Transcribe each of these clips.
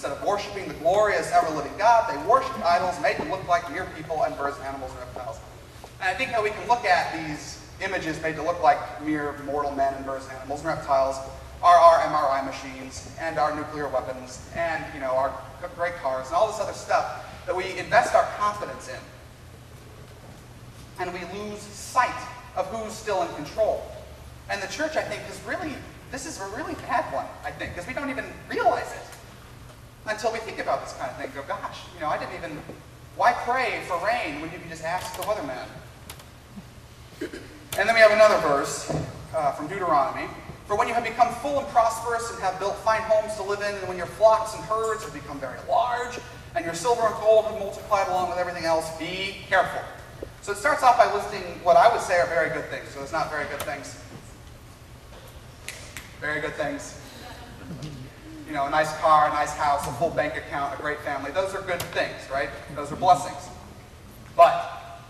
instead of worshiping the glorious, ever-living God, they worshipped idols made to look like mere people and birds, animals, and reptiles. And I think how we can look at these images made to look like mere mortal men and birds, animals, and reptiles are our MRI machines and our nuclear weapons and, our great cars and all this other stuff that we invest our confidence in. And we lose sight of who's still in control. And the church, I think, this is a really bad one, I think, because we don't even realize it until we think about this kind of thing. Go, gosh, why pray for rain when you can just ask the weatherman? And then we have another verse from Deuteronomy. For when you have become full and prosperous and have built fine homes to live in, and when your flocks and herds have become very large, and your silver and gold have multiplied along with everything else, be careful. So it starts off by listing what I would say are very good things. So it's not very good things. Very good things. A nice car, a nice house, a full bank account, a great family. Those are good things, right? Those are blessings. But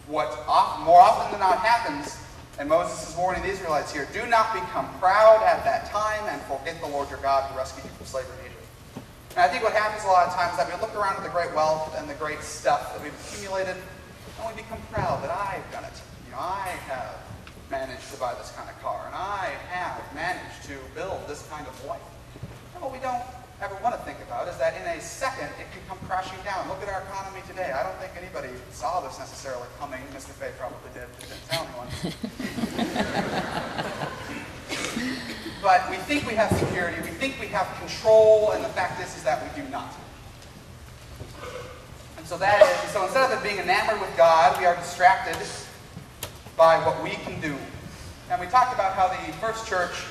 what more often than not happens, and Moses is warning the Israelites here, do not become proud at that time and forget the Lord your God who rescued you from slavery in Egypt. And I think what happens a lot of times is that we look around at the great wealth and the great stuff that we've accumulated, and we become proud that I've done it. I have managed to buy this kind of car, and I have managed to build this kind of life. And what we don't ever want to think about is that in a second, it can come crashing down. Look at our economy today. I don't think anybody saw this necessarily coming. Mr. Fay probably did, but he didn't tell anyone. But we think we have security. We think we have control, and the fact is that we do not. And so instead of it being enamored with God, we are distracted by what we can do. And we talked about how the first church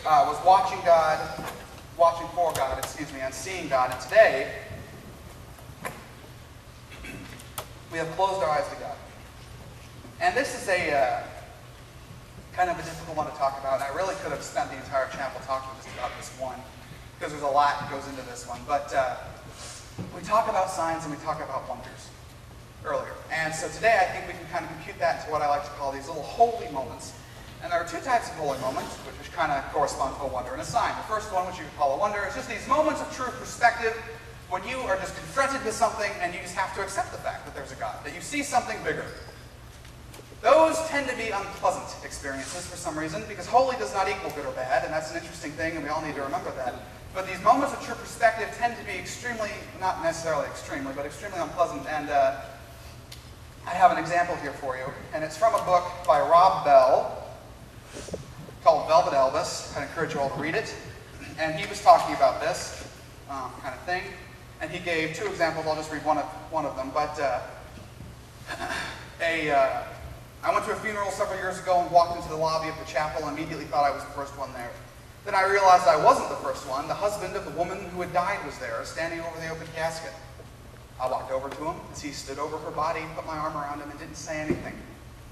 was watching for God, and seeing God. And today, we have closed our eyes to God. And this is a kind of a difficult one to talk about. And I really could have spent the entire chapel talking just about this one, because there's a lot that goes into this one. But we talk about signs and we talk about wonders earlier. And so today I think we can kind of compute that into what I like to call these little holy moments. And there are two types of holy moments, which kind of correspond to a wonder and a sign. The first one, which you could call a wonder, is just these moments of true perspective when you are just confronted with something and you just have to accept the fact that there's a God, that you see something bigger. Those tend to be unpleasant experiences for some reason, because holy does not equal good or bad, and that's an interesting thing, and we all need to remember that. But these moments of true perspective tend to be extremely, not necessarily extremely, but extremely unpleasant. And I have an example here for you, and it's from a book by Rob Bell called Velvet Elvis. I encourage you all to read it. And he was talking about this kind of thing, and he gave two examples. I'll just read one of them. But I went to a funeral several years ago and walked into the lobby of the chapel and immediately thought I was the first one there. Then I realized I wasn't the first one. The husband of the woman who had died was there, standing over the open casket. I walked over to him as he stood over her body, put my arm around him, and didn't say anything.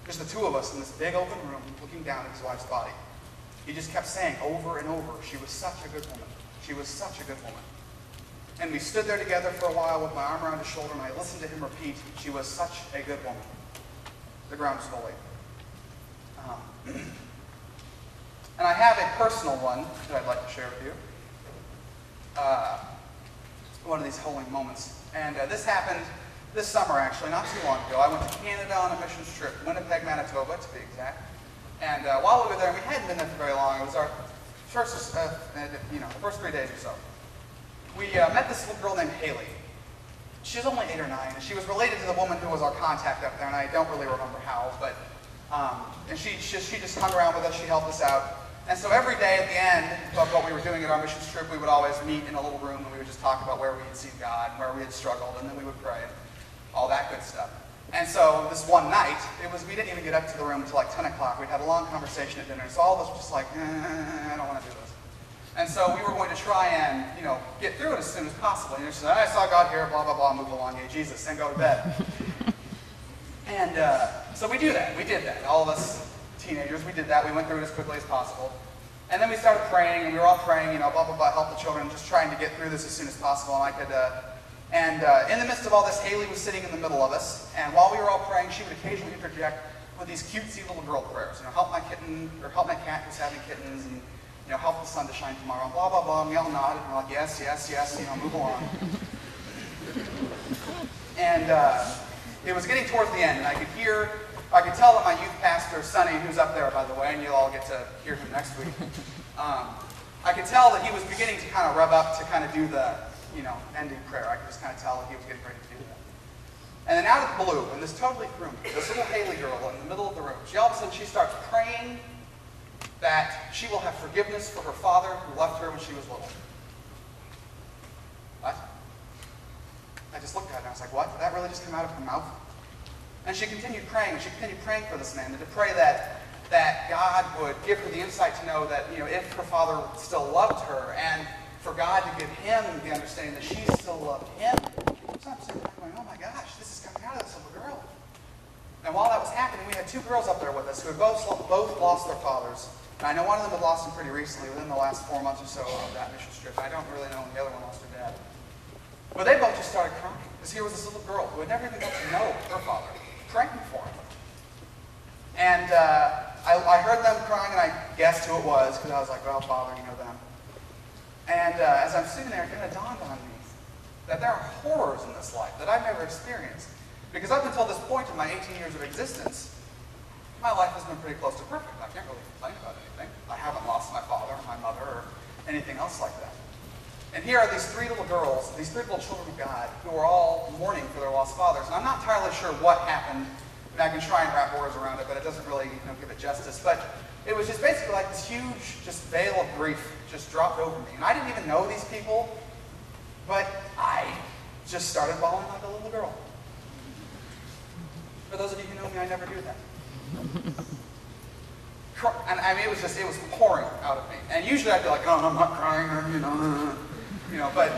Just the two of us in this big open room looking down at his wife's body. He just kept saying over and over, she was such a good woman. She was such a good woman. And we stood there together for a while with my arm around his shoulder, and I listened to him repeat, she was such a good woman. The ground is holy. And I have a personal one that I'd like to share with you. One of these holy moments. And this happened this summer, actually, not too long ago. I went to Canada on a missions trip, Winnipeg, Manitoba, to be exact. And while we were there, we hadn't been there for very long. It was our first, the first 3 days or so. We met this little girl named Haley. She was only 8 or 9, and she was related to the woman who was our contact up there, and I don't really remember how, but and she just hung around with us. She helped us out. And so every day at the end of what we were doing at our missions trip, we would always meet in a little room, and we would just talk about where we had seen God, and where we had struggled, and then we would pray, and all that good stuff. And so this one night, we didn't even get up to the room until like 10 o'clock. We'd had a long conversation at dinner, so all of us were just like, I don't want to do this. And so we were going to try and, get through it as soon as possible. And she said, I saw God here, blah, blah, blah, move along, hey, Jesus, and go to bed. And so we did that. All of us teenagers, we did that. We went through it as quickly as possible. And then we started praying, and we were all praying, blah, blah, blah, help the children, just trying to get through this as soon as possible. And I could, in the midst of all this, Haley was sitting in the middle of us. And while we were all praying, she would occasionally interject with these cutesy little girl prayers. Help my kitten, or help my cat who's having kittens, and help the sun to shine tomorrow, blah, blah, blah. And we all nodded, and we're like, yes, yes, yes, move along. And it was getting towards the end, and I could tell that my youth pastor, Sonny, who's up there, by the way, and you'll all get to hear him next week, I could tell that he was beginning to kind of rev up to kind of do the, ending prayer. I could just kind of tell that he was getting ready to do that. And then out of the blue, and this totally threw me, this little Haley girl in the middle of the room, all of a sudden she starts praying that she will have forgiveness for her father who left her when she was little. What? I just looked at her and I was like, what? Did that really just come out of her mouth? And she continued praying, for this man, and to pray that God would give her the insight to know that, if her father still loved her, and for God to give him the understanding that she still loved him. So I'm sitting there going, oh my gosh, this is coming out of this little girl. And while that was happening, we had two girls up there with us who had both lost their fathers. And I know one of them had lost him pretty recently, within the last 4 months or so of that mission trip. I don't really know when the other one lost her dad. But they both just started crying, because here was this little girl who had never even got to know her father, praying for him. And I heard them crying, and I guessed who it was, because I was like, well, Father, you know them. And as I'm sitting there, it kind of dawned on me that there are horrors in this life that I've never experienced. Because up until this point in my 18 years of existence, my life has been pretty close to perfect. I can't really complain about anything. I haven't lost my father or my mother or anything else like that. And here are these three little girls, these three little children of God, who are all mourning for their lost fathers. And I'm not entirely sure what happened. And I can try and wrap words around it, but it doesn't really give it justice. But it was just basically like this huge veil of grief just dropped over me. And I didn't even know these people, but I just started bawling like a little girl. For those of you who know me, I never do that. And I mean, it was pouring out of me. And usually I'd be like, oh, I'm not crying, or, but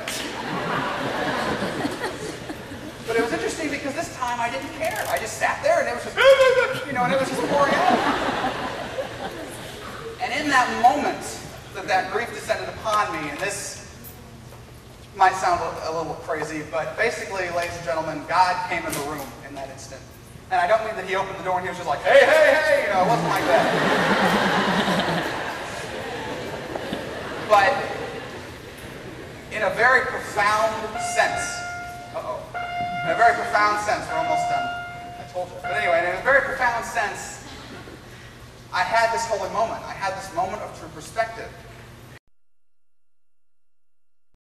it was interesting because this time I didn't care. I just sat there and it was just, and it was just pouring out. And in that moment that grief descended upon me, and this might sound a little crazy, but basically, ladies and gentlemen, God came in the room in that instant. And I don't mean that he opened the door and he was just like, hey, hey, hey, it wasn't like that. But in a very profound sense, in a very profound sense, we're almost done, I told you. But anyway, in a very profound sense, I had this holy moment. I had this moment of true perspective.